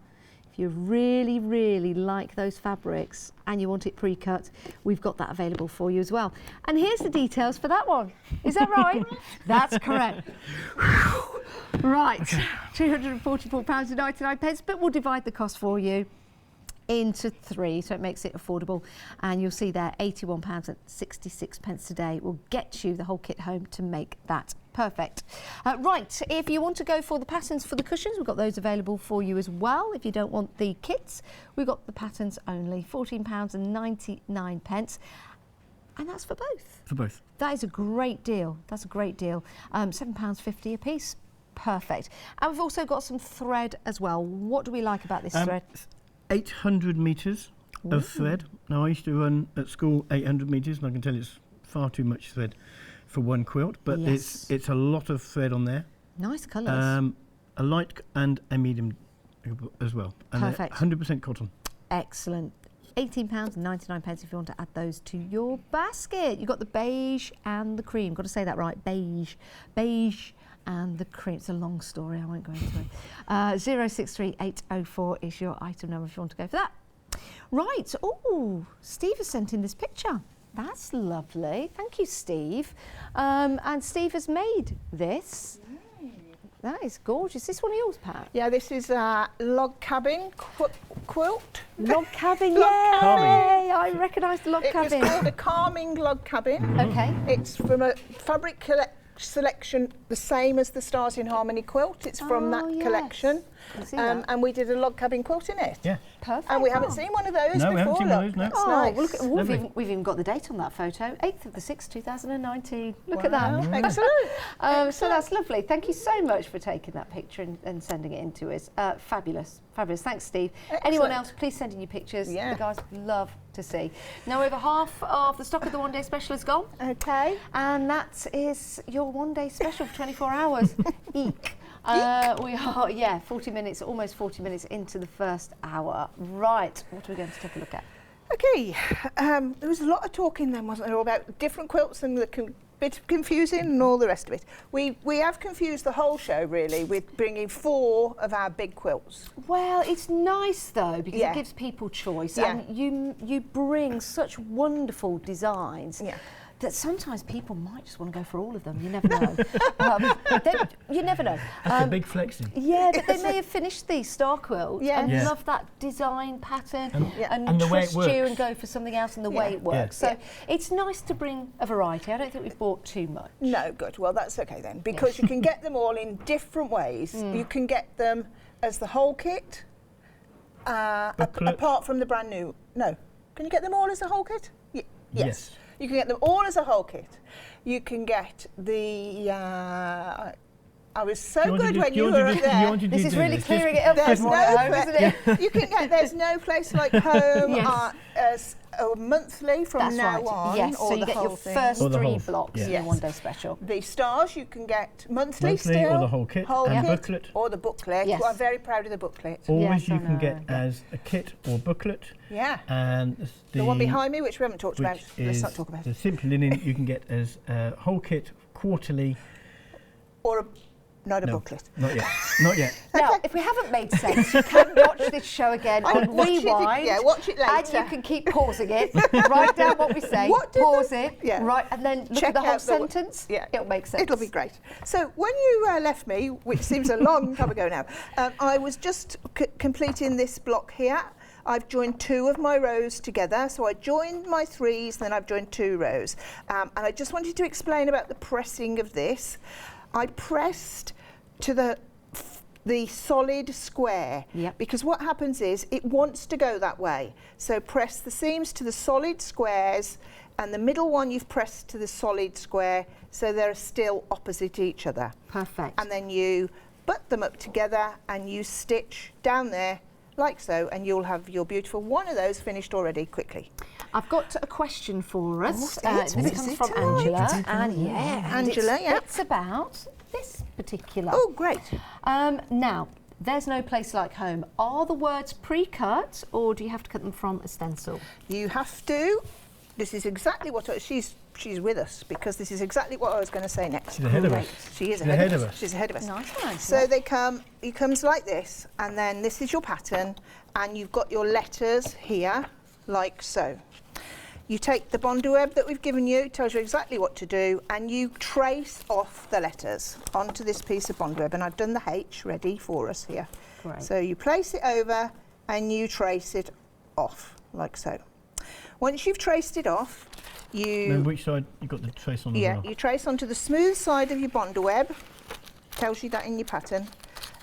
if you really, really like those fabrics and you want it pre-cut, we've got that available for you as well. And here's the details for that one. Is that right? That's correct. Right, £244.99, but we'll divide the cost for you into 3, so it makes it affordable. And you'll see there, £81.66 today will get you the whole kit home to make that perfect. Right, if you want to go for the patterns for the cushions, we've got those available for you as well. If you don't want the kits, we've got the patterns only, £14.99. And that's for both. For both. That is a great deal. That's a great deal. £7.50 a piece. Perfect. And we've also got some thread as well. What do we like about this thread? 800 metres of thread. Now, I used to run at school 800 metres, and I can tell it's far too much thread for one quilt, but it's a lot of thread on there. Nice colours. A light and a medium as well. And perfect. 100% cotton. Excellent. £18.99 if you want to add those to your basket. You've got the beige and the cream. Got to say that right, beige. Beige and the cream. It's a long story, I won't go into it. 063804 is your item number if you want to go for that. Right, oh, Steve has sent in this picture. That's lovely. Thank you, Steve. And Steve has made this. That is gorgeous. Is this one of yours, Pat? Yeah, this is a log cabin quilt. Log cabin, Log yay! cabin. I recognise the log cabin. It's called a calming log cabin. Okay. It's from a fabric selection the same as the Stars in Harmony quilt. It's from that collection. And we did a log cabin quilt in it. Yeah. Perfect. And we haven't seen one of those before. No, we haven't seen one of those, no. That's Oh, nice. well, look at, we've even got the date on that photo, 8th of the 6th, 2019. Look at that. Excellent. So that's lovely. Thank you so much for taking that picture and sending it in to us. Fabulous. Fabulous. Thanks, Steve. Excellent. Anyone else, please send in your pictures. Yeah. The guys love to see. Now, over half of the stock of the one day special is gone. Okay. And that is your one day special for 24 hours. Eek. We are, 40 minutes, almost 40 minutes into the first hour. Right, what are we going to take a look at? Okay, there was a lot of talking then, wasn't there, about different quilts and the bit confusing and all the rest of it. We have confused the whole show, really, with bringing 4 of our big quilts. Well, it's nice, though, because it gives people choice. Yeah. And you bring such wonderful designs. Yeah. That sometimes people might just want to go for all of them. You never know. You never know. That's a big flexing. Yeah, but they may have finished the star quilt and Yeah. love that design pattern And the way it trust you works. and go for something else and the way it works. Yeah. So it's nice to bring a variety. I don't think we've bought too much. No, good. Well, that's okay then, because you can get them all in different ways. You can get them as the whole kit, apart from the brand new. No. Can you get them all as the whole kit? Yes. You can get them all as a whole kit. You can get the... I was so good when you were there. This is really clearing it up. There's for no everyone at home, isn't it? You can get. There's no place like home as monthly from now on. Yes, or so you the get whole your thing. first Or the 3 whole- blocks in yeah. your one day special. The stars you can get monthly Monthly still. or the whole kit and booklet. Or the booklet. Yes. Well, I'm very proud of the booklet. Always Yes, I you can know. get as a kit or booklet. Yeah. And The one behind me, which we haven't talked about. which Let's is not talk about the it. Simply Linen, you can get as a whole kit, quarterly. Or not a No, booklet. not yet. Not yet. Now, if we haven't made sense, you can watch this show again on Watch it, rewind. yeah, watch it And later. you can keep pausing it, write down what we say, What did pause the- it, yeah. right, and then look Check at the whole out the wo- sentence. yeah. It'll make sense. It'll be great. So when you left me, which seems a long time ago now, I was just completing this block here. I've joined 2 of my rows together. So I joined my 3s, then I've joined 2 rows. And I just wanted to explain about the pressing of this. I pressed to the solid square. Yep. Because what happens is it wants to go that way. So press the seams to the solid squares, and the middle one you've pressed to the solid square, so they're still opposite each other. Perfect. And then you butt them up together and you stitch down there like so, and you'll have your beautiful one of those finished already quickly. I've got a question for us. Oh, This comes from Angela. And Angela, yeah. It's about this particular. Oh, great. Now, there's no place like home. Are the words pre-cut, or do you have to cut them from a stencil? You have to. This is exactly what she's with us, because this is exactly what I was going to say next. She's ahead of us. She is She's ahead of us. She's ahead of us. Nice. So it comes like this, and then this is your pattern, and you've got your letters here, like so. You take the Bondi web that we've given you, it tells you exactly what to do, and you trace off the letters onto this piece of Bondi web, and I've done the H ready for us here. Great. So you place it over, and you trace it off, like so. Once you've traced it off, Then which side you got the trace on as well? you trace onto the smooth side of your Bondi web, tells you that in your pattern,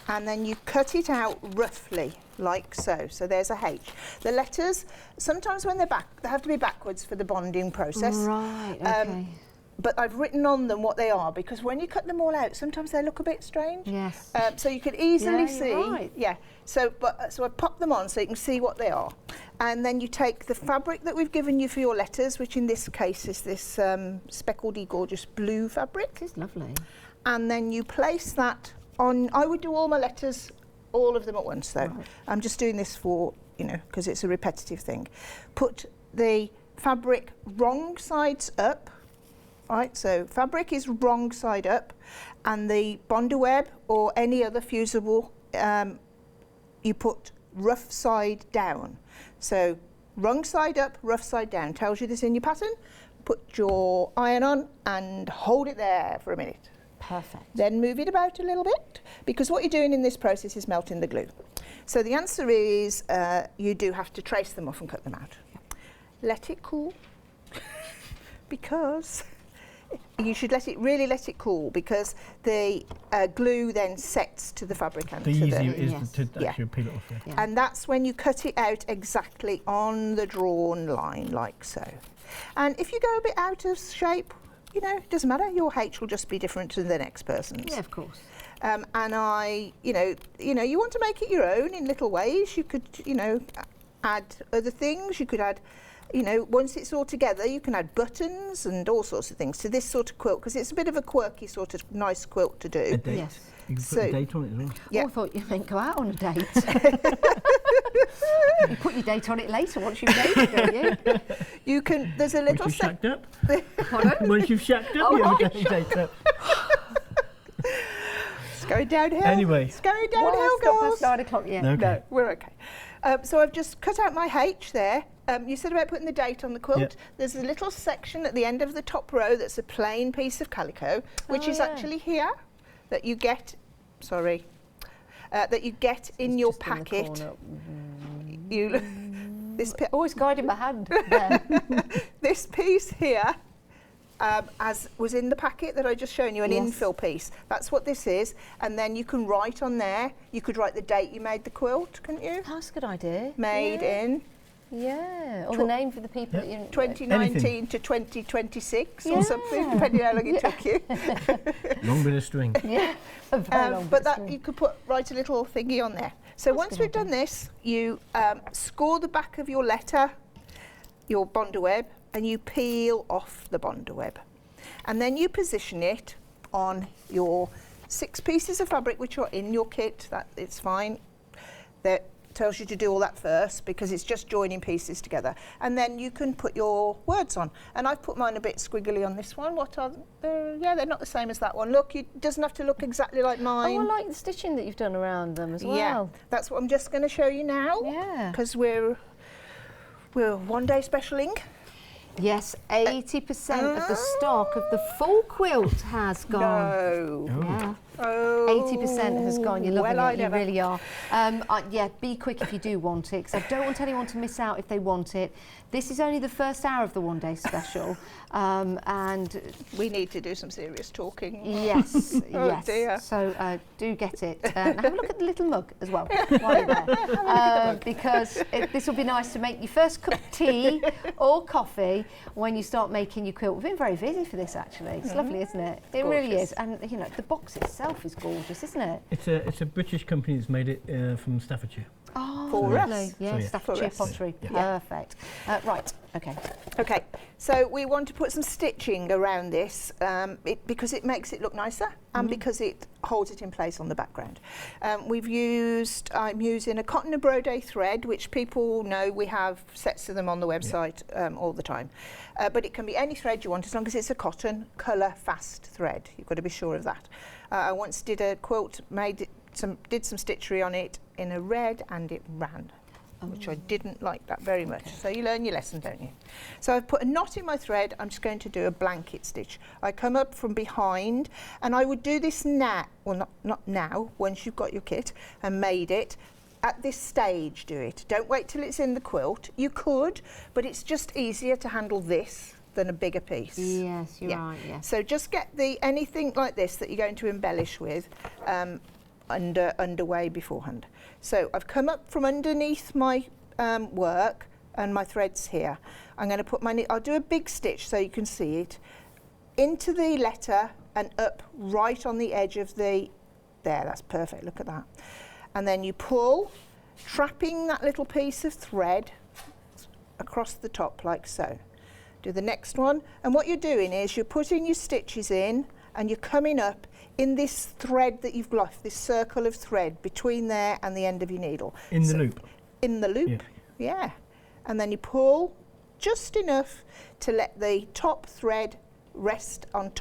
and then you cut it out roughly, like so. So there's a H. The letters, sometimes when they're back, they have to be backwards for the bonding process. Right, okay. But I've written on them what they are, because when you cut them all out, sometimes they look a bit strange. Yes. So you could easily Yeah, see. you're right. Yeah. So I pop them on so you can see what they are, and then you take the fabric that we've given you for your letters, which in this case is this speckledy gorgeous blue fabric. It's lovely. And then you place that on. I would do all my letters, all of them at once though. Right. I'm just doing this for, because it's a repetitive thing. Put the fabric wrong sides up. Right, so fabric is wrong side up, and the Bondi web or any other fusible, you put rough side down. So wrong side up, rough side down. Tells you this in your pattern. Put your iron on and hold it there for a minute. Perfect. Then move it about a little bit, because what you're doing in this process is melting the glue. So the answer is you do have to trace them off and cut them out. Let it cool, because you should really let it cool, because the glue then sets to the fabric and The to easier it is Yes. to Yeah. actually peel it off. Yeah. Yeah. and that's when you cut it out exactly on the drawn line, like so. And if you go a bit out of shape, it doesn't matter. Your H will just be different to the next person's. Yeah, of course. And you want to make it your own in little ways. You could, add other things. You could add, once it's all together, you can add buttons and all sorts of things to this sort of quilt, because it's a bit of a quirky sort of nice quilt to do. A date. Yes. You can put So- a date on it as well. Yeah. Oh, I thought you meant go out on a date. You put your date on it later once you've dated, don't you? You can. There's a Once little you've sec. shacked up. Pardon? Once you've shacked up, Oh, you have a right. date up. It's going downhill. Anyway. It's going Well, downhill, it's not girls. past 9 o'clock yet. Okay. No, we're okay. So I've just cut out my H there. You said about putting the date on the quilt. Yep. There's a little section at the end of the top row that's a plain piece of calico, which Oh, is yeah. actually here, that you get. Sorry. That you get in your Just in the packet. corner. You this Always guiding my hand there. this piece here, as was in the packet that I just shown you, an Yes. infill piece. That's what this is, and then you can write on there. You could write the date you made the quilt, couldn't you? That's a good idea. Made yeah. in Yeah, or the name for the people that you... 2019 to 2026 Yeah. or something, depending how long it took you. Long bit of string. Yeah, a very long But bit of that string. you could write a little thingy on there. So That's a once good we've done idea. this, you score the back of your letter, your Bondi web, and you peel off the Bondi web. And then you position it on your 6 pieces of fabric which are in your kit. That it's fine. That tells you to do all that first, because it's just joining pieces together. And then you can put your words on. And I've put mine a bit squiggly on this one. What are they? Yeah, they're not the same as that one. Look, it doesn't have to look exactly like mine. Oh, I like the stitching that you've done around them as well. Yeah, that's what I'm just going to show you now. Yeah. Because we're one day specialing. Yes, 80% of the stock of the full quilt has gone. No. Oh. Yeah. Oh, 80% has gone. You're loving well, it. You really are. Yeah, be quick if you do want it, because I don't want anyone to miss out if they want it. This is only the first hour of the one-day special, and we need to do some serious talking. yes, Oh, yes. dear. So do get it. And have a look at the little mug as well while you're there, because this will be nice to make your first cup of tea or coffee when you start making your quilt. We've been very busy for this, actually. It's lovely, isn't it? It really Gorgeous. is. And you know, the box itself is gorgeous, isn't it? It's a British company that's made it from Staffordshire. Oh, For lovely. us. Yeah, So, yeah. Staffordshire For us. pottery. Yeah. Perfect. Right. Okay. Okay, so we want to put some stitching around this because it makes it look nicer and because it holds it in place on the background. I'm using a cotton and brode thread, which people know we have sets of them on the website all the time. But it can be any thread you want as long as it's a cotton, colour, fast thread. You've got to be sure of that. I once did a quilt, did some stitchery on it in a red, and it ran, which I didn't like that very much. So you learn your lesson, don't you? So I've put a knot in my thread. I'm just going to do a blanket stitch. I come up from behind, and I would do this now, well not now, once you've got your kit and made it. At this stage do it. Don't wait till it's in the quilt. You could, but it's just easier to handle this than a bigger piece. Yes, you're right. Yes. So just get anything like this that you're going to embellish with underway beforehand. So I've come up from underneath my work, and my thread's here. I'm going to put I'll do a big stitch so you can see it, into the letter and up right on the edge of there, that's perfect, look at that. And then you pull, trapping that little piece of thread across the top like so. Do the next one, and what you're doing is you're putting your stitches in and you're coming up in this thread that you've got, this circle of thread between there and the end of your needle. In the loop. In the loop, yeah. And then you pull just enough to let the top thread rest on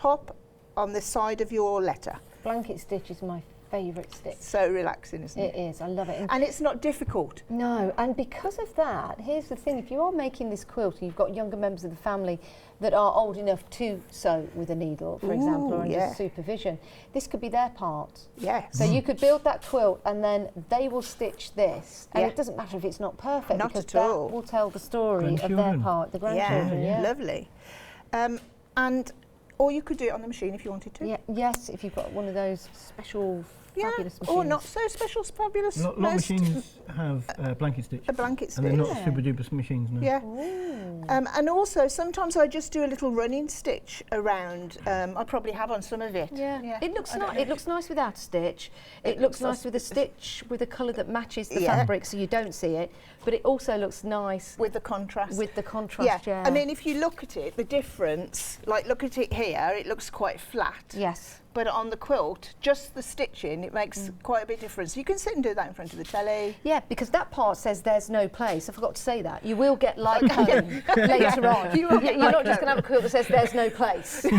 the side of your letter. Blanket stitch is my favourite stitch. So relaxing, isn't it? It is. I love it. And it's not difficult. No, and because of that, here's the thing, if you are making this quilt and you've got younger members of the family that are old enough to sew with a needle, for example, or under supervision, this could be their part. Yes. So you could build that quilt and then they will stitch this, and it doesn't matter if it's not perfect, Not because at that all. will tell the story of their part, the grandchildren. Yeah. Lovely. Or you could do it on the machine if you wanted to. Yeah. Yes, if you've got one of those special fabulous machines. Or not so special, fabulous. A lot of machines have blanket stitch. A blanket stitch. And they're not super duper machines, no. Yeah. And also, sometimes I just do a little running stitch around. I probably have on some of it. Yeah. It looks nice. It looks nice without a stitch. It looks nice with a stitch with a colour that matches the fabric, so you don't see it. But it also looks nice with the contrast. With the contrast, yeah. I mean, if you look at it, the difference, like look at it here, it looks quite flat. Yes. But on the quilt, just the stitching, it makes quite a big difference. You can sit and do that in front of the telly. Yeah, because that part says there's no place. I forgot to say that. You will get like home later on. You're not just going to have a quilt that says there's no place. You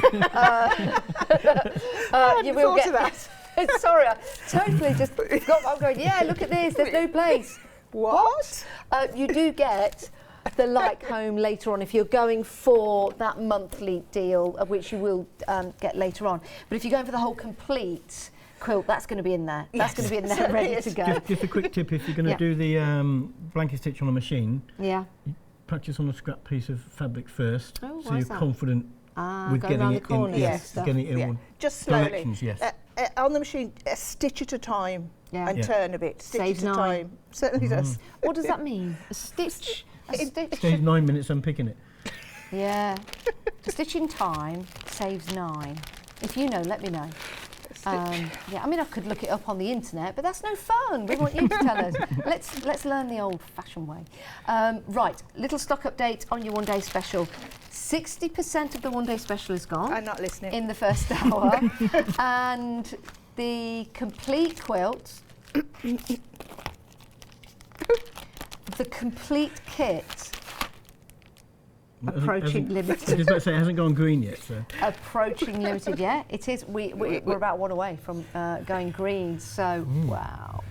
will get that. Sorry, I totally just forgot. I'm going, yeah, look at this, there's no place. What? You do get the like home later on if you're going for that monthly deal, which you will get later on. But if you're going for the whole complete quilt, that's going to be in there. That's going to be in there ready to go. Just a quick tip, if you're going to do the blanket stitch on a machine, practice on a scrap piece of fabric first, so you're confident with getting it in. Getting it in just slowly. Directions, yes. On the machine, a stitch at a time and turn a bit. Stitch Saves at a time. Certainly does. What does that mean? A stitch? A stitch? Saves 9 minutes unpicking it. Yeah. A stitch in time saves 9. If you know, let me know. Yeah, I mean, I could look it up on the internet, but that's no fun. We want you to tell us. Let's learn the old-fashioned way. Right, little stock update on your one-day special. 60% of the one-day special is gone. I'm not listening. In the first hour. And the complete quilt, the complete kit, approaching limited. I was about to say, it hasn't gone green yet, so. Approaching limited, yeah. It is. We're about one away from going green, so wow.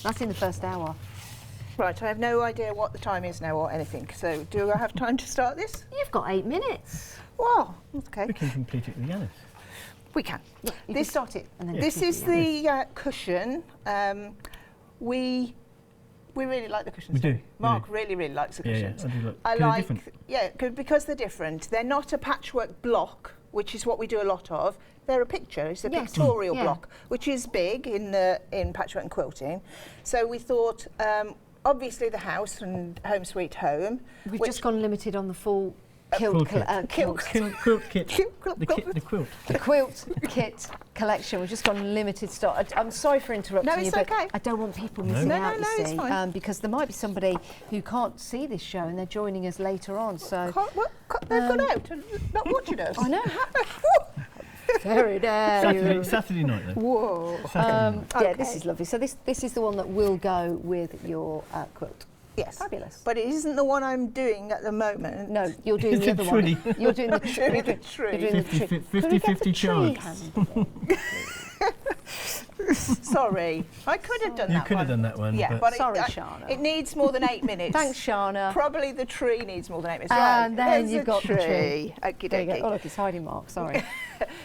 That's in the first hour. Right, I have no idea what the time is now or anything, so do I have time to start this? You've got 8 minutes. Wow, okay. We can complete it with Yanis. We can. Yeah, you can start it. And then This is the cushion. We really like the cushions. We do. Mark really likes the cushions. Yeah, I do like. I They're like, different. yeah, because they're different. They're not a patchwork block, which is what we do a lot of. They're a picture. It's a pictorial block, which is big in patchwork and quilting. So we thought, obviously, the house and Home Sweet Home. We've just gone limited on the full Quilt kit. Quilt kit. The quilt. The quilt kit collection. We've just gone limited stock. I'm sorry for interrupting No, you, it's but okay. I don't want people missing out, No, you it's see, fine. because there might be somebody who can't see this show and they're joining us later on. So They've gone out and not watching us. I know. Very dare. Saturday night though. Whoa. Yeah, Okay. this is lovely. So this is the one that will go with your quilt. Yes. Fabulous. But it isn't the one I'm doing at the moment. No, you're doing the It's other a tree. one. You're doing the Doing you're the doing- tree. You're doing the tree. 50-50 chance. Sorry. I could have done You that could have one. done that one. Yeah, but but Sorry, it, Shana. it needs more than 8 minutes. Thanks, Shana. Probably the tree needs more than 8 minutes. And right, then there's you've got the tree. Okie There you go. dokie. Oh, look, it's hiding Mark. Sorry.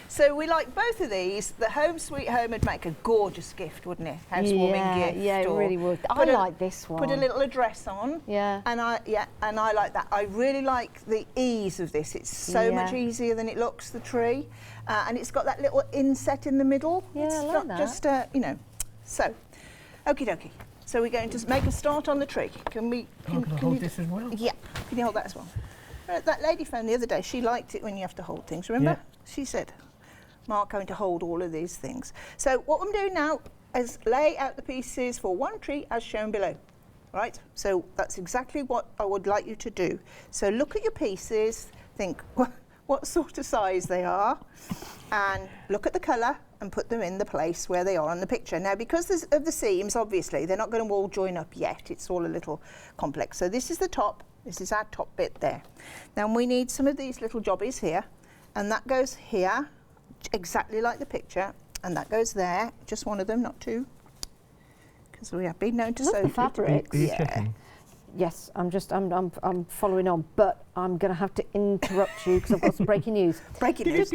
So we like both of these. The Home Sweet Home would make a gorgeous gift, wouldn't it? Housewarming gift. Yeah, it or really would. I put a- like this one. Put a little address on. Yeah. And I like that. I really like the ease of this. It's so much easier than it looks, the tree. And it's got that little inset in the middle. Yeah, it's I like not that. just, So, okie dokie. So we're going to make a start on the tree. Can we? I'm going to hold this as well. Yeah. Can you hold that as well? That lady phoned the other day. She liked it when you have to hold things. Remember? Yeah. She said, "Mark, going to hold all of these things." So what I'm doing now is lay out the pieces for one tree as shown below. Right? So that's exactly what I would like you to do. So look at your pieces. Think what sort of size they are, and look at the colour and put them in the place where they are on the picture. Now, because of the seams, obviously, they're not going to all join up yet. It's all a little complex. So this is the top. This is our top bit there. Then we need some of these little jobbies here, and that goes here, exactly like the picture, and that goes there. Just one of them, not two, because we have been known to Love sew the fabrics. Are you Yeah. checking? Yes, I'm following on, but I'm going to have to interrupt you because I've got some breaking news. Breaking news.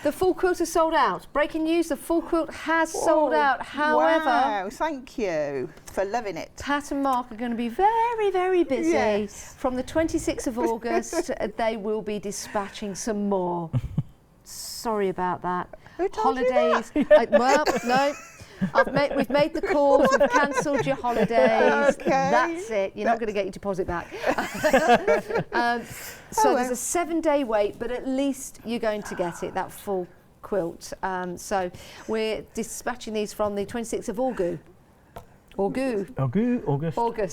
The full quilt has sold out. Breaking news, the full quilt has sold out. However, Wow, thank you for loving it. Pat and Mark are going to be very, very busy. Yes. From the 26th of August, they will be dispatching some more. Sorry about that. Who told you Holidays. Well, no. We've made the calls. We've cancelled your holidays. Okay. That's it. You're not going to get your deposit back. So there's a 7-day wait, but at least you're going to get it, that full quilt. So we're dispatching these from the 26th of August. August.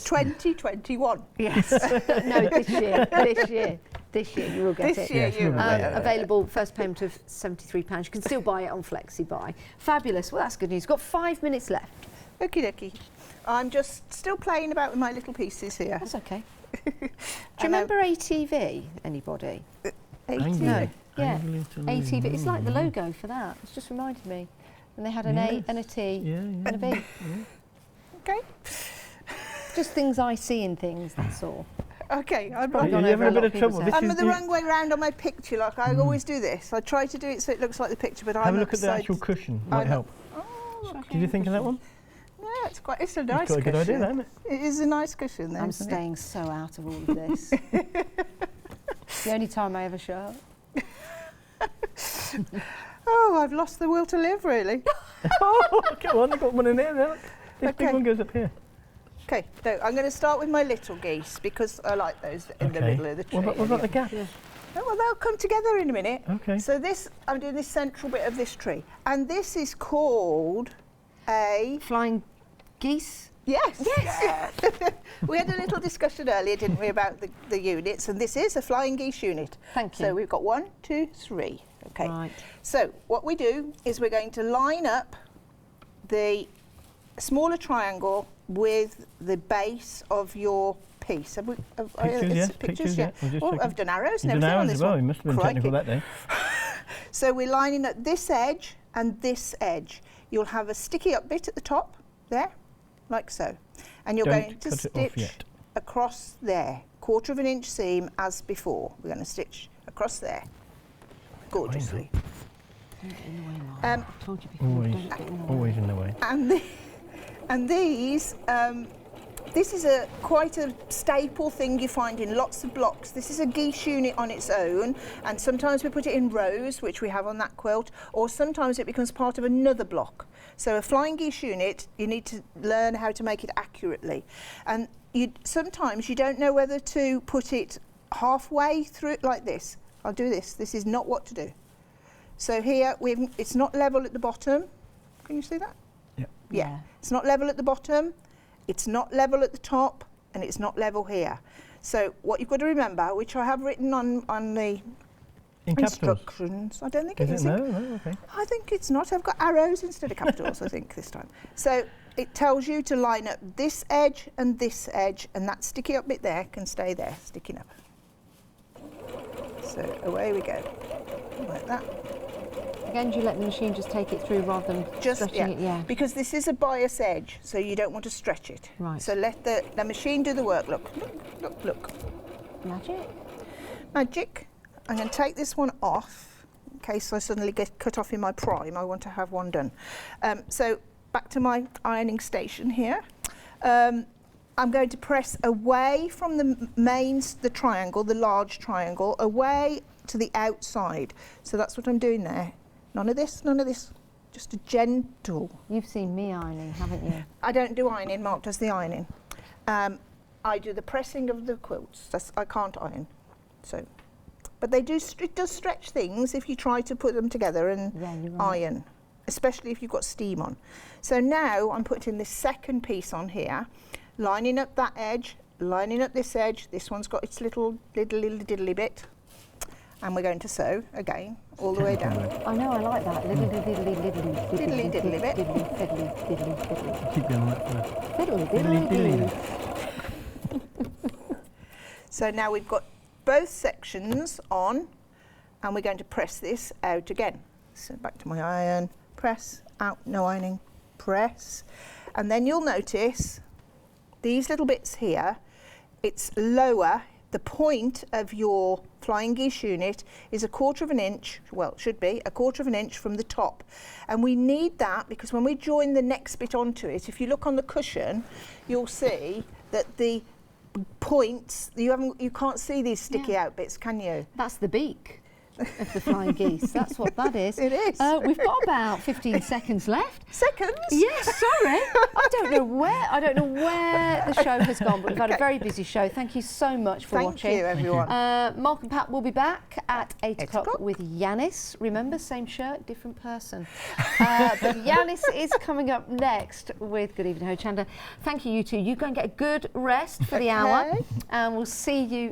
2021. Yes. No, this year you will get This it. year Yes, you we'll will. get it. Available first payment of £73. You can still buy it on FlexiBuy. Fabulous. Well, that's good news. Got 5 minutes left. Okie dokie. I'm just still playing about with my little pieces here. That's okay. Do you remember ATV? Anybody? ATV. Yeah. ATV. It's like the logo for that. It's just reminded me. And they had an A Yes. and a T Yeah, and a B. Okay. Just things I see in things. That's all. Okay. I'm Probably You're gone over having a a bit lot of of trouble. people's This I'm is the wrong way round on my picture. Like I always do this. I try to do it so it looks like the picture, but Have I'm a look at the upside- actual cushion. Might I'm- help. Oh, look. Did you think of that one? Yeah, it's a nice It's got a cushion. good idea, hasn't it? It is a nice cushion. There, I'm isn't it? staying so out of all of this. The only time I ever show up. Oh, I've lost the will to live, really. Oh, come on, I've got one in there. Look. This big Okay. one goes up here. Okay, so I'm going to start with my little geese because I like those in the Okay. middle of the tree. What about the gap? Oh, well, they'll come together in a minute. Okay. So this, I'm doing this central bit of this tree, and this is called a Flying geese. yes. Yes. We had a little discussion earlier, didn't we, about the units, and this is a flying geese unit. Thank you. So we've got 1, 2, 3. Okay. Right. So what we do is we're going to line up the smaller triangle with the base of your piece. Have we? Pictures, yes. Pictures, yeah. I'm just Oh, checking. I've done arrows You've and done everything on arrows this as well. one. You must have been Crikey. technical that day. So we're lining up this edge and this edge. You'll have a sticky up bit at the top there, like so. And you're Don't going to cut it off stitch yet. across there, 1/4 inch seam as before. We're going to stitch across there. gorgeously. Don't get in the way, Mark. I told you before, Always, don't get in the way. always in the way. And these, this is quite a staple thing you find in lots of blocks. This is a Geese unit on its own, and sometimes we put it in rows, which we have on that quilt, or sometimes it becomes part of another block. So a flying Geese unit, you need to learn how to make it accurately. And sometimes you don't know whether to put it halfway through it like this. I'll do this. This is not what to do. So here, it's not level at the bottom. Can you see that? Yeah. It's not level at the bottom, it's not level at the top, and it's not level here. So what you've got to remember, which I have written on the instructions. I don't think it is. No, okay. I think it's not. I've got arrows instead of capitals, I think, this time. So it tells you to line up this edge, and that sticky up bit there can stay there, sticking up. So away we go, like that. Again, do you let the machine just take it through rather than stretching it? Yeah. Because this is a bias edge, so you don't want to stretch it. Right. So let the machine do the work. Look, look, look. Magic. Magic. I'm going to take this one off in case I suddenly get cut off in my prime. I want to have one done. So back to my ironing station here. I'm going to press away from the triangle, the large triangle, away to the outside. So that's what I'm doing there. None of this, just a gentle. You've seen me ironing, haven't you? I don't do ironing, Mark does the ironing. I do the pressing of the quilts. I can't iron. So, but it does stretch things if you try to put them together and iron, especially if you've got steam on. So now I'm putting this second piece on here, lining up that edge, lining up this edge. This one's got its little diddly bit. And we're going to sew again, all the way down. I know, I like that. Diddly bit. Keep going like that. Diddly. So now we've got both sections on, and we're going to press this out again. So back to my iron, press, out, no ironing, press. And then you'll notice these little bits here, it's lower. The point of your flying Geese unit is 1/4 of an inch, well, it should be 1/4 of an inch from the top. And we need that because when we join the next bit onto it, if you look on the cushion, you'll see that the points, you can't see these sticky out bits, can you? That's the beak of the flying geese. That's what that is. It is. We've got about 15 seconds left. Seconds? Yes, sorry. I don't know where the show has gone, but we've had a very busy show. Thank you so much for watching. Thank you, everyone. Mark and Pat will be back at 8 o'clock with Yanis. Remember, same shirt, different person. But Yanis is coming up next with Good Evening Ho Chandler. Thank you, you two. You go and get a good rest for the hour, and we'll see you